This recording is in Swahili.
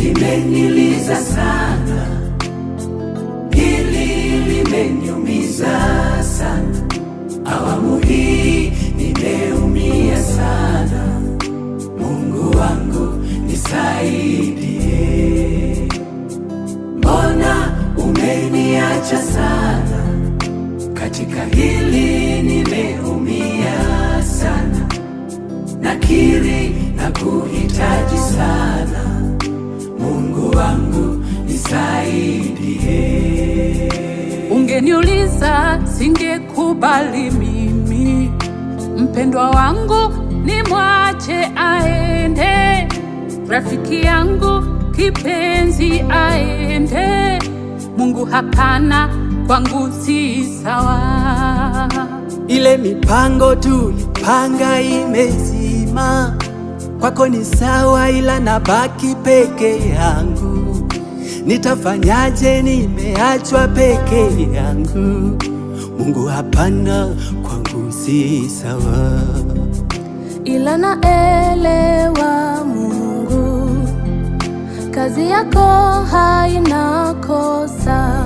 limeniliza sana, hili limeniumiza sana. Awamu hii nimeumia sana. Mungu wangu nisaidie. Mbona umeniacha sana? Katika hili nimeumia sana. Nakiri na kuhitaji sana. Mungu wangu nisaidie. Ungeniuliza singekubali mimi mpendwa wangu nimwache aende, rafiki yangu kipenzi aende. Mungu hapana, kwangu si sawa. Ile mipango tulipanga imezima, kwako ni sawa, ila nabaki peke yangu. Nitafanyaje? Nimeachwa peke yangu. Mungu hapana, kwangu si sawa. Ila naelewa Mungu, kazi yako haina kosa.